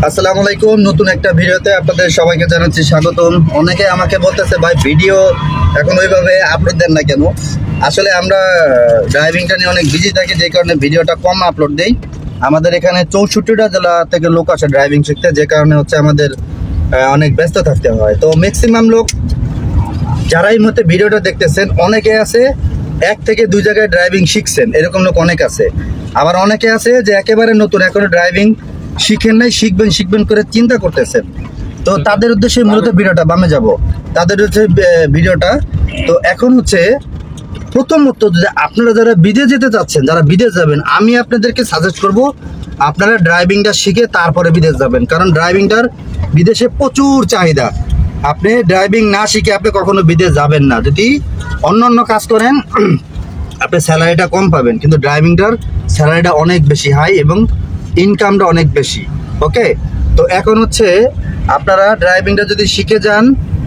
আসসালামু আলাইকুম। নতুন একটা ভিডিওতে আপনাদের সবাইকে জানাচ্ছি স্বাগতম। অনেকে আমাকে বলতেছে ভাই ভিডিও এখন ওইভাবে আপলোড দেন না কেন। আসলে আমরা ড্রাইভিংটা নিয়ে অনেক বিজি থাকি, যে কারণে ভিডিওটা কম আপলোড দেই। আমাদের এখানে 64টা জেলা থেকে লোক আসে ড্রাইভিং শিখতে, যে কারণে হচ্ছে আমাদের অনেক ব্যস্ত থাকতে হয়। তো ম্যাক্সিমাম লোক যারা এই মুহূর্তে ভিডিওটা দেখতেছেন, অনেকে আছে 1 থেকে 2 জায়গায় ড্রাইভিং শিখছেন, এরকম লোক অনেক আছে। আবার অনেকে আছে যে একেবারে নতুন, এখনো ড্রাইভিং শিখেন নাই, শিখবেন করে চিন্তা করতেছেন। তো তাদের উদ্দেশ্যে মূলত ভিডিওটা, বামে যাব, তাদের হচ্ছে ভিডিওটা। তো এখন হচ্ছে প্রথমত যে আপনারা যারা বিদেশ যেতে চাচ্ছেন, যারা বিদেশ যাবেন, আমি আপনাদেরকে সাজেস্ট করব আপনারা ড্রাইভিংটা শিখে তারপরে বিদেশ যাবেন, কারণ ড্রাইভিংটার বিদেশে প্রচুর চাহিদা। আপনি ড্রাইভিং না শিখে আপনি কখনো বিদেশ যাবেন না। যদি অন্য কাজ করেন আপনি স্যালারিটা কম পাবেন, কিন্তু ড্রাইভিংটার স্যালারিটা অনেক বেশি হাই এবং ইনকামটা অনেক বেশি। ওকে, তো এখন হচ্ছে আপনারা ড্রাইভিংটা যদি শিখে যান,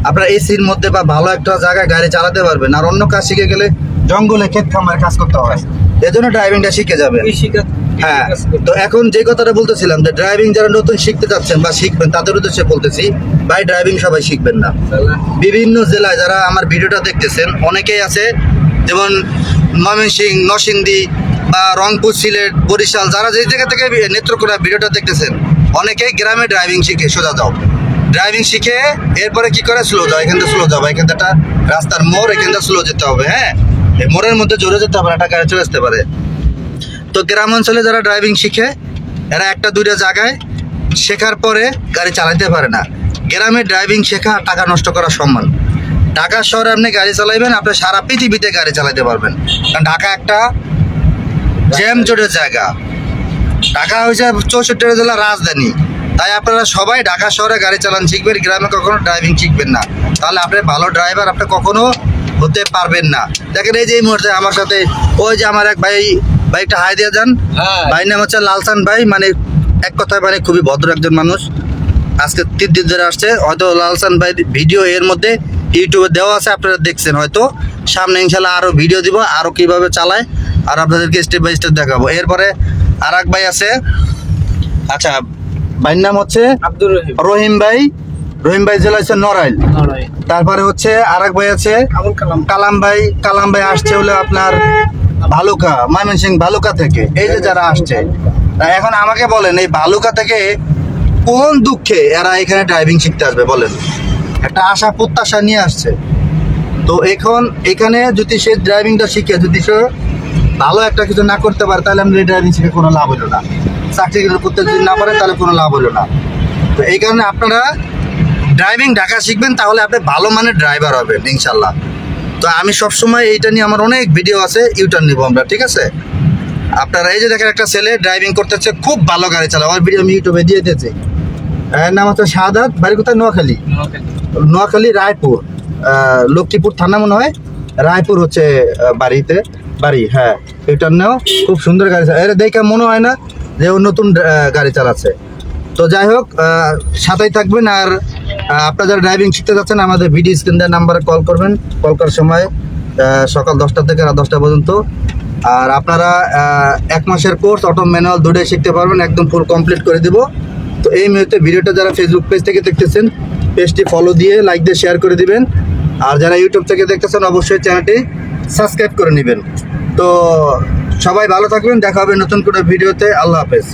আপনারা এসির মধ্যে বা ভালো একটা জায়গায় গাড়ি চালাতে পারবেন। আর অন্য কাজ শিখে গেলে জঙ্গলে ক্ষেত খামারে কাজ করতে হয়, এজন্য ড্রাইভিংটা শিখে যাবেন। হ্যাঁ, তো এখন যে কথাটা বলতেছিলাম যে ড্রাইভিং যারা নতুন শিখতে যাচ্ছেন বা শিখবেন, তাদের উদ্দেশ্যে বলতেছি ভাই ড্রাইভিং সবাই শিখবেন না। বিভিন্ন জেলায় যারা আমার ভিডিওটা দেখতেছেন, অনেকেই আছে যেমন ময়মনসিংহ, নরসিংদী বা রংপুর, সিলেট, বরিশাল, যারা যে জায়গা থেকে নেত্রকোনা ভিডিওটা দেখতেছেন, অনেকেই গ্রামে ড্রাইভিং শিখে সোজা যাও। ড্রাইভিং শিখে এরপরে কি করে স্লো যাও, এখান থেকে স্লো যাবো, এখান থেকে একটা রাস্তার মোড়, এখান থেকে স্লো যেতে হবে। হ্যাঁ, এই মোড়ের মধ্যে জোরে যেতে হবে, একটা গাড়ি চলে আসতে পারে। তো গ্রাম অঞ্চলে যারা ড্রাইভিং শিখে, এরা 1-2টা জায়গায় শেখার পরে গাড়ি চালাতে পারে না। গ্রামে ড্রাইভিং শেখা টাকা নষ্ট করা সমান। ঢাকা শহরে আপনি গাড়ি চালাইবেন, আপনি সারা পৃথিবীতে গাড়ি চালাতে পারবেন, কারণ ঢাকা একটা জ্যাম জোটের জায়গা। ঢাকা হয়েছে 64 জেলার রাজধানী। তাই আপনারা সবাই ঢাকা শহরে গাড়ি চালান শিখবেন, গ্রামে কখনো ড্রাইভিং শিখবেন না। তাহলে আপনি ভালো ড্রাইভার আপনি কখনো হতে পারবেন না। দেখেন এই যে এই মুহূর্তে আমার সাথে ওই যে আমার এক ভাইটা হাই দিয়ে যান, ভাই নাম হচ্ছে লালসান ভাই। মানে এক কথায় মানে খুবই ভদ্র একজন মানুষ। আজকে 3 দিন ধরে আসছে। হয়তো লালসান ভাই ভিডিও এর মধ্যে ইউটিউবে দেওয়া আছে, আপনারা দেখছেন হয়তো। সামনে ইনশাল্লাহ আরো ভিডিও দিব, আরো কিভাবে চালায় আর আপনাদেরকে স্টেপ বাই স্টেপ দেখাবো। এরপরে আর এক ভাই আছে, আচ্ছা ভাইয়ের নাম হচ্ছে আব্দুর রহিম ভাই। রহিম ভাই জেলা হচ্ছে নড়াইল। তারপরে হচ্ছে আর এক ভাই আছে কালাম ভাই। কালাম ভাই আসছে হলো আপনার ভালুকা, ময়মনসিংহ ভালুকা থেকে। এই যে যারা আসছে, এখন আমাকে বলেন এই ভালুকা থেকে কোন দুঃখে এরা এখানে ড্রাইভিং শিখতে আসবে বলেন? একটা আশা প্রত্যাশা নিয়ে আসছে। তো এখন এখানে যদি সে ড্রাইভিংটা শিখে যদি সে ভালো একটা কিছু না করতে পারে, তাহলে আমাদের ড্রাইভিং শিখে কোনো লাভ হলো না। চাকরি করতে যদি না পারে তাহলে কোনো লাভ হলো না। তো এই কারণে আপনারা ড্রাইভিং ঢাকা শিখবেন, তাহলে আপনি ভালো মানের ড্রাইভার হবেন ইনশাল্লাহ। তো আমি সবসময় এইটা নিয়ে আমার অনেক ভিডিও আছে, ইউটার্ন নিব আমরা, ঠিক আছে? আপনারা এই যে দেখেন একটা ছেলে ড্রাইভিং করতেছে, খুব ভালো গাড়ি চালায়, আমার ভিডিও আমি ইউটিউবে দিয়ে দিয়েছি। এর নাম হচ্ছে শাহাদাত, বাড়ি কোথায়? নোয়াখালী রায়পুর, লক্ষ্মীপুর থানা মনে হয়, রায়পুর হচ্ছে বাড়ি। হ্যাঁ, ইউটার্নেও খুব সুন্দর গাড়ি চালায়। এর দেখে মনে হয় না যে ও নতুন গাড়ি চালাচ্ছে। তো যাই হোক, সাথেই থাকবেন। আর আপনারা যারা ড্রাইভিং শিখতে যাচ্ছেন, আমাদের ভিডিও স্ক্রিন দেওয়ার নাম্বারে কল করবেন। কল করার সময় সকাল 10টা থেকে রাত 10টা পর্যন্ত। আর আপনারা 1 মাসের কোর্স অটো ম্যানুয়াল 2টাই শিখতে পারবেন, একদম ফুল কমপ্লিট করে দিব। তো এই মুহূর্তে ভিডিওটা যারা ফেসবুক পেজ থেকে দেখতেছেন, পেজটি ফলো দিয়ে লাইক দিয়ে শেয়ার করে দিবেন। আর যারা ইউটিউব থেকে দেখতেছেন, অবশ্যই চ্যানেলটি সাবস্ক্রাইব করে নেবেন। তো সবাই ভালো থাকবেন, দেখা হবে নতুন কোনো ভিডিওতে। আল্লাহ হাফেজ।